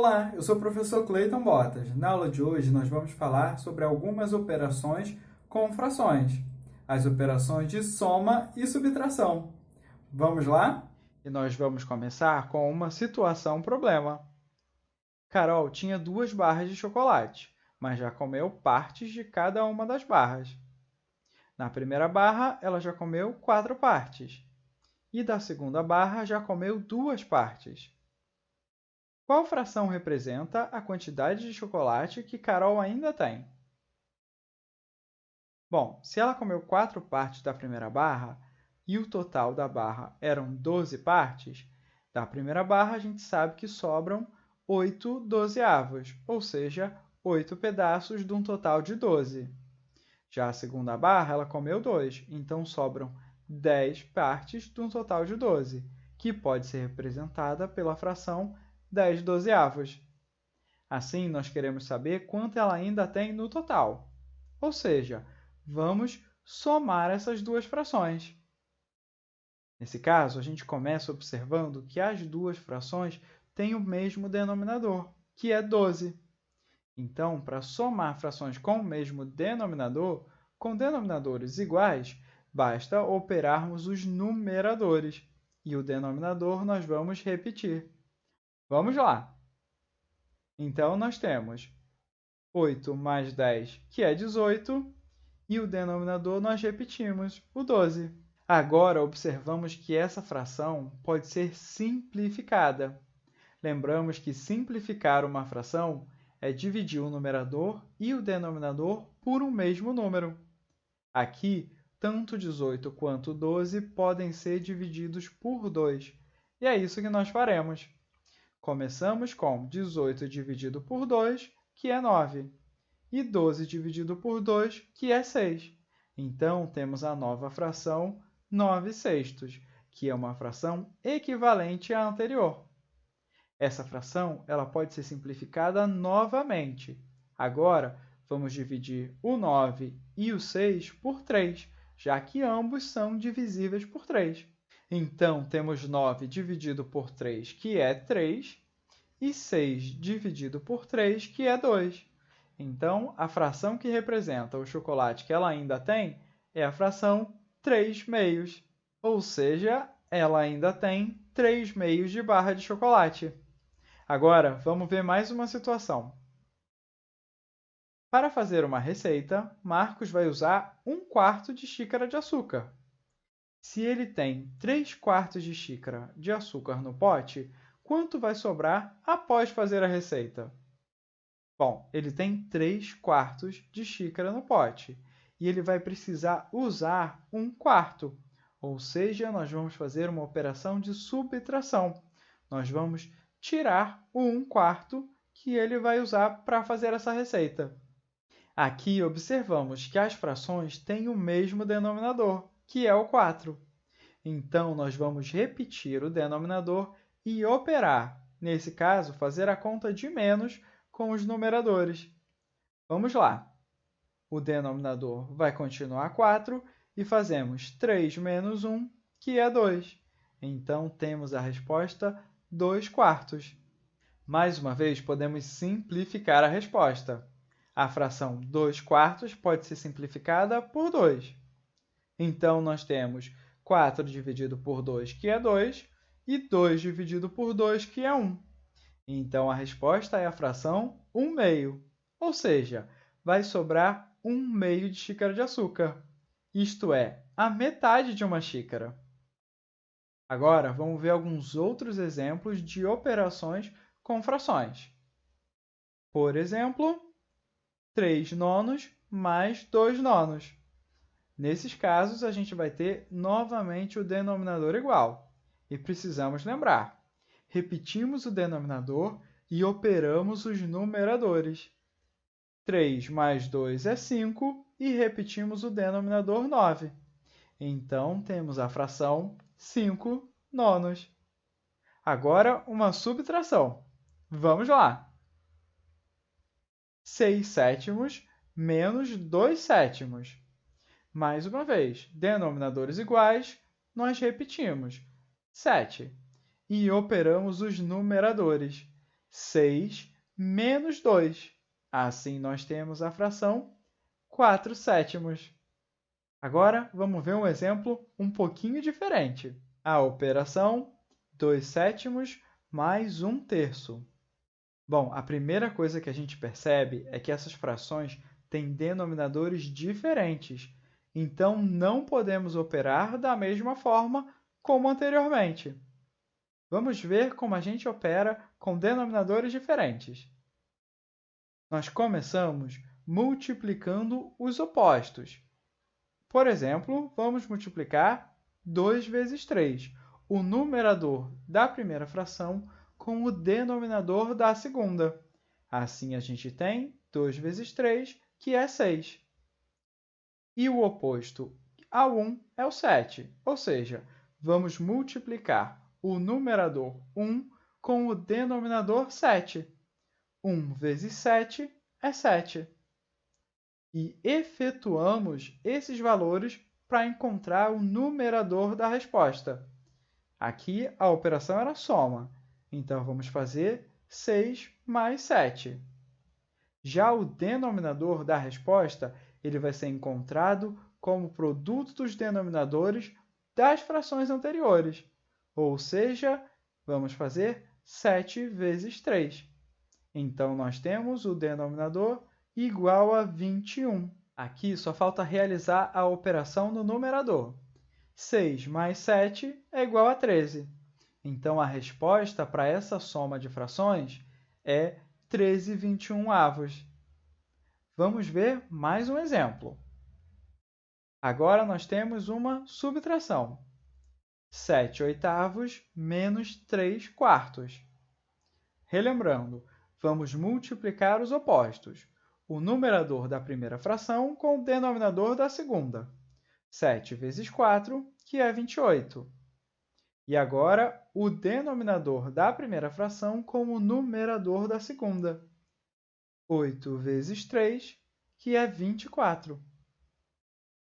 Olá, eu sou o professor Cleiton Botas. Na aula de hoje, nós vamos falar sobre algumas operações com frações, as operações de soma e subtração. Vamos lá? E nós vamos começar com uma situação-problema. Carol tinha 2 barras de chocolate, mas já comeu partes de cada uma das barras. Na primeira barra, ela já comeu 4 partes, e da segunda barra já comeu 2 partes. Qual fração representa a quantidade de chocolate que Carol ainda tem? Bom, se ela comeu 4 partes da primeira barra e o total da barra eram 12 partes, da primeira barra a gente sabe que sobram 8 dozeavos, ou seja, 8 pedaços de um total de 12. Já a segunda barra, ela comeu 2, então sobram 10 partes de um total de 12, que pode ser representada pela fração 10 dozeavos. Assim, nós queremos saber quanto ela ainda tem no total. Ou seja, vamos somar essas duas frações. Nesse caso, a gente começa observando que as duas frações têm o mesmo denominador, que é 12. Então, para somar frações com o mesmo denominador, com denominadores iguais, basta operarmos os numeradores, e o denominador nós vamos repetir. Vamos lá! Então, nós temos 8 mais 10, que é 18, e o denominador nós repetimos, o 12. Agora, observamos que essa fração pode ser simplificada. Lembramos que simplificar uma fração é dividir o numerador e o denominador por um mesmo número. Aqui, tanto 18 quanto 12 podem ser divididos por 2, e é isso que nós faremos. Começamos com 18 dividido por 2, que é 9, e 12 dividido por 2, que é 6. Então, temos a nova fração 9 sextos, que é uma fração equivalente à anterior. Essa fração ela pode ser simplificada novamente. Agora, vamos dividir o 9 e o 6 por 3, já que ambos são divisíveis por 3. Então, temos 9 dividido por 3, que é 3, e 6 dividido por 3, que é 2. Então, a fração que representa o chocolate que ela ainda tem é a fração 3 meios, ou seja, ela ainda tem 3 meios de barra de chocolate. Agora, vamos ver mais uma situação. Para fazer uma receita, Marcos vai usar 1/4 de xícara de açúcar. Se ele tem 3/4 de xícara de açúcar no pote, quanto vai sobrar após fazer a receita? Bom, ele tem 3/4 de xícara no pote e ele vai precisar usar 1/4, ou seja, nós vamos fazer uma operação de subtração. Nós vamos tirar o 1/4 que ele vai usar para fazer essa receita. Aqui observamos que as frações têm o mesmo denominador, que é o 4. Então, nós vamos repetir o denominador e operar, nesse caso, fazer a conta de menos com os numeradores. Vamos lá! O denominador vai continuar 4 e fazemos 3 menos 1, que é 2. Então, temos a resposta 2/4. Mais uma vez, podemos simplificar a resposta. A fração 2/4 pode ser simplificada por 2. Então, nós temos 4 dividido por 2, que é 2, e 2 dividido por 2, que é 1. Então, a resposta é a fração 1 meio, ou seja, vai sobrar 1 meio de xícara de açúcar, isto é, a metade de uma xícara. Agora, vamos ver alguns outros exemplos de operações com frações. Por exemplo, 3 nonos mais 2 nonos. Nesses casos, a gente vai ter novamente o denominador igual. E precisamos lembrar, repetimos o denominador e operamos os numeradores. 3 mais 2 é 5 e repetimos o denominador 9. Então, temos a fração 5 nonos. Agora, uma subtração. Vamos lá! 6 sétimos menos 2 sétimos. Mais uma vez, denominadores iguais, nós repetimos 7 e operamos os numeradores. 6 menos 2. Assim, nós temos a fração 4/7. Agora, vamos ver um exemplo um pouquinho diferente. A operação 2/7 mais 1/3. Bom, a primeira coisa que a gente percebe é que essas frações têm denominadores diferentes, então não podemos operar da mesma forma como anteriormente. Vamos ver como a gente opera com denominadores diferentes. Nós começamos multiplicando os opostos. Por exemplo, vamos multiplicar 2 vezes 3, o numerador da primeira fração com o denominador da segunda. Assim, a gente tem 2 vezes 3, que é 6. E o oposto a 1 é o 7, ou seja, vamos multiplicar o numerador 1 com o denominador 7. 1 vezes 7 é 7. E efetuamos esses valores para encontrar o numerador da resposta. Aqui, a operação era soma, então vamos fazer 6 mais 7. Já o denominador da resposta ele vai ser encontrado como produto dos denominadores das frações anteriores, ou seja, vamos fazer 7 vezes 3. Então, nós temos o denominador igual a 21. Aqui só falta realizar a operação no numerador. 6 mais 7 é igual a 13. Então, a resposta para essa soma de frações é 13/21. Vamos ver mais um exemplo. Agora, nós temos uma subtração. 7/8 menos 3/4. Relembrando, vamos multiplicar os opostos. O numerador da primeira fração com o denominador da segunda. 7 vezes 4, que é 28. E agora, o denominador da primeira fração com o numerador da segunda. 8 vezes 3, que é 24.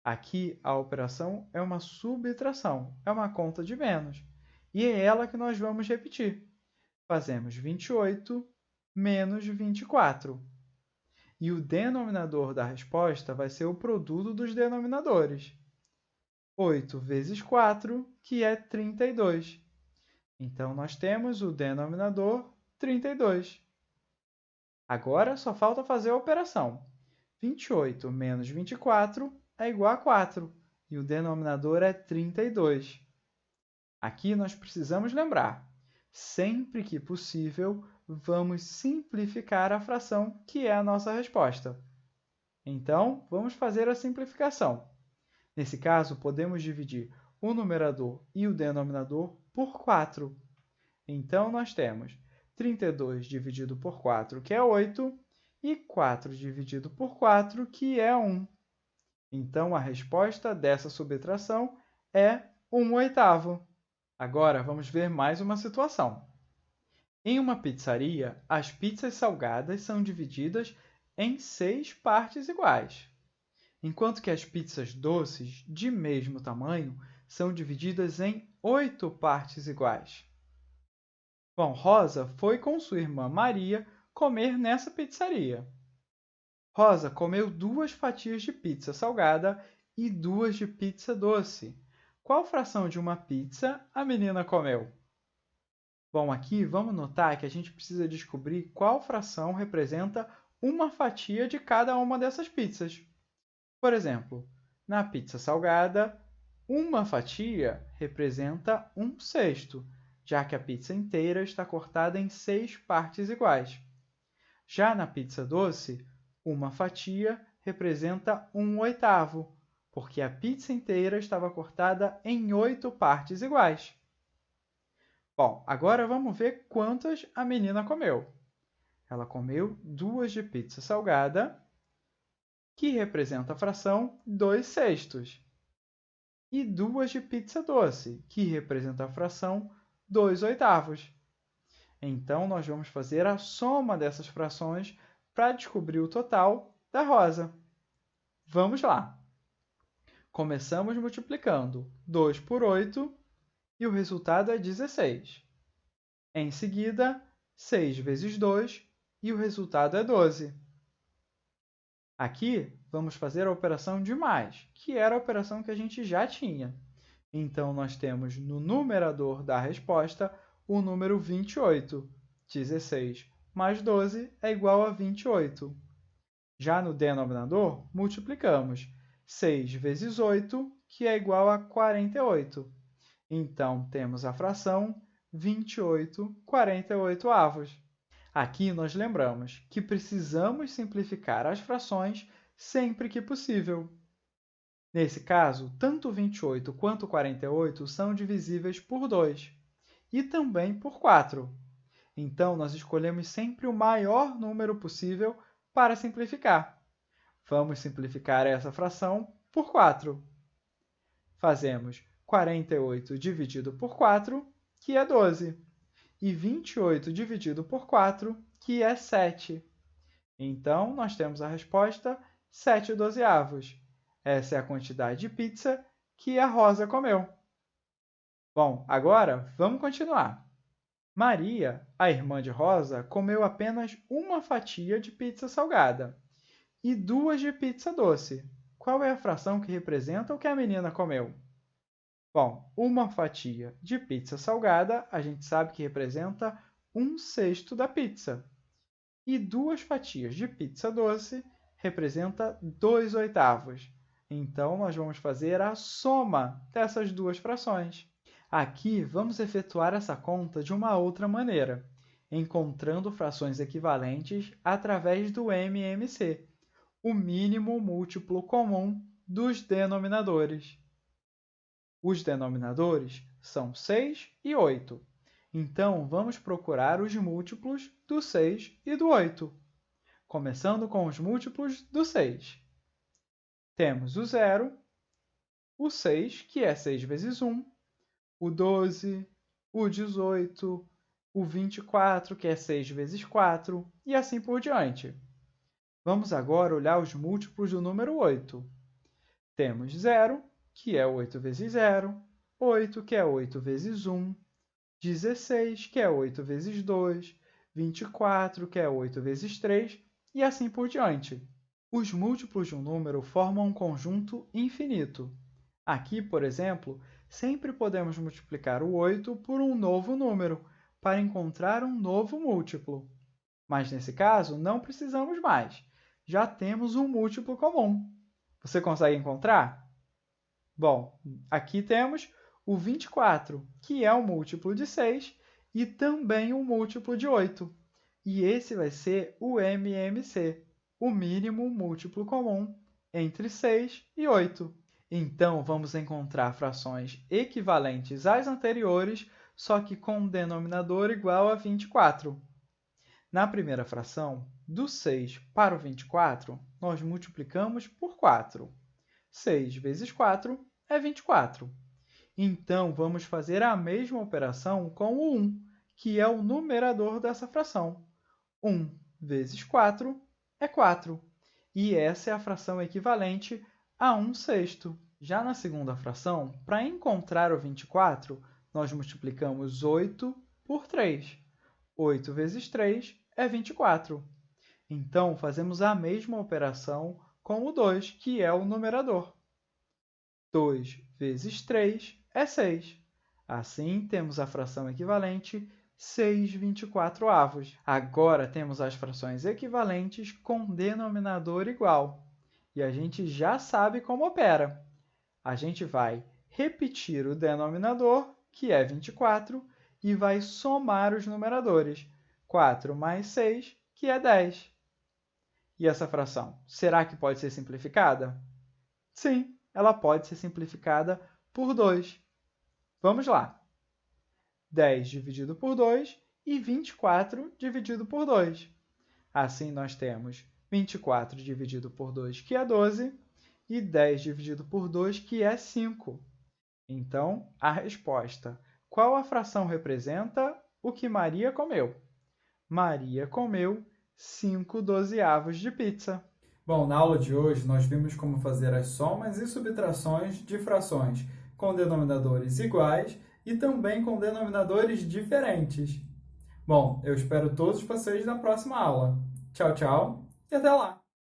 Aqui, a operação é uma subtração, é uma conta de menos. E é ela que nós vamos repetir. Fazemos 28 menos 24. E o denominador da resposta vai ser o produto dos denominadores. 8 vezes 4, que é 32. Então, nós temos o denominador 32. Agora, só falta fazer a operação. 28 menos 24 é igual a 4, e o denominador é 32. Aqui, nós precisamos lembrar, sempre que possível, vamos simplificar a fração que é a nossa resposta. Então, vamos fazer a simplificação. Nesse caso, podemos dividir o numerador e o denominador por 4. Então, nós temos 32 dividido por 4, que é 8, e 4 dividido por 4, que é 1. Então, a resposta dessa subtração é 1/8. Agora, vamos ver mais uma situação. Em uma pizzaria, as pizzas salgadas são divididas em 6 partes iguais, enquanto que as pizzas doces, de mesmo tamanho, são divididas em 8 partes iguais. Bom, Rosa foi com sua irmã Maria comer nessa pizzaria. Rosa comeu 2 fatias de pizza salgada e 2 de pizza doce. Qual fração de uma pizza a menina comeu? Bom, aqui vamos notar que a gente precisa descobrir qual fração representa uma fatia de cada uma dessas pizzas. Por exemplo, na pizza salgada, uma fatia representa 1/6, já que a pizza inteira está cortada em 6 partes iguais. Já na pizza doce, uma fatia representa 1/8, porque a pizza inteira estava cortada em 8 partes iguais. Bom, agora vamos ver quantas a menina comeu. Ela comeu 2 de pizza salgada, que representa a fração 2/6, e 2 de pizza doce, que representa a fração 2/8. Então, nós vamos fazer a soma dessas frações para descobrir o total da Rosa. Vamos lá! Começamos multiplicando 2 por 8, e o resultado é 16. Em seguida, 6 vezes 2, e o resultado é 12. Aqui, vamos fazer a operação de mais, que era a operação que a gente já tinha. Então, nós temos no numerador da resposta o número 28. 16 mais 12 é igual a 28. Já no denominador, multiplicamos 6 vezes 8, que é igual a 48. Então, temos a fração 28/48. Aqui nós lembramos que precisamos simplificar as frações sempre que possível. Nesse caso, tanto 28 quanto 48 são divisíveis por 2 e também por 4. Então, nós escolhemos sempre o maior número possível para simplificar. Vamos simplificar essa fração por 4. Fazemos 48 dividido por 4, que é 12, e 28 dividido por 4, que é 7. Então, nós temos a resposta 7/12. Essa é a quantidade de pizza que a Rosa comeu. Bom, agora vamos continuar. Maria, a irmã de Rosa, comeu apenas uma fatia de pizza salgada e 2 de pizza doce. Qual é a fração que representa o que a menina comeu? Bom, uma fatia de pizza salgada, a gente sabe que representa 1/6 da pizza. E 2 fatias de pizza doce representa 2/8. Então, nós vamos fazer a soma dessas duas frações. Aqui, vamos efetuar essa conta de uma outra maneira, encontrando frações equivalentes através do MMC, o mínimo múltiplo comum dos denominadores. Os denominadores são 6 e 8. Então, vamos procurar os múltiplos do 6 e do 8, começando com os múltiplos do 6. Temos o 0, o 6, que é 6 vezes 1, o 12, o 18, o 24, que é 6 vezes 4, e assim por diante. Vamos agora olhar os múltiplos do número 8. Temos 0, que é 8 vezes 0, 8, que é 8 vezes 1, 16, que é 8 vezes 2, 24, que é 8 vezes 3, e assim por diante. Os múltiplos de um número formam um conjunto infinito. Aqui, por exemplo, sempre podemos multiplicar o 8 por um novo número para encontrar um novo múltiplo. Mas, nesse caso, não precisamos mais. Já temos um múltiplo comum. Você consegue encontrar? Bom, aqui temos o 24, que é um múltiplo de 6 e também um múltiplo de 8. E esse vai ser o MMC, o mínimo múltiplo comum entre 6 e 8. Então, vamos encontrar frações equivalentes às anteriores, só que com um denominador igual a 24. Na primeira fração, do 6 para o 24, nós multiplicamos por 4. 6 vezes 4 é 24. Então, vamos fazer a mesma operação com o 1, que é o numerador dessa fração. 1 vezes 4 é 4. E essa é a fração equivalente a 1/6. Já na segunda fração, para encontrar o 24, nós multiplicamos 8 por 3. 8 vezes 3 é 24. Então, fazemos a mesma operação com o 2, que é o numerador. 2 vezes 3 é 6. Assim, temos a fração equivalente 6/24. Agora, temos as frações equivalentes com denominador igual. E a gente já sabe como opera. A gente vai repetir o denominador, que é 24, e vai somar os numeradores. 4 mais 6, que é 10. E essa fração, será que pode ser simplificada? Sim, ela pode ser simplificada por 2. Vamos lá. 10 dividido por 2 e 24 dividido por 2. Assim, nós temos 24 dividido por 2, que é 12, e 10 dividido por 2, que é 5. Então, a resposta. Qual a fração representa o que Maria comeu? Maria comeu 5/12 de pizza. Bom, na aula de hoje nós vimos como fazer as somas e subtrações de frações com denominadores iguais e também com denominadores diferentes. Bom, eu espero todos vocês na próxima aula. Tchau, tchau e até lá!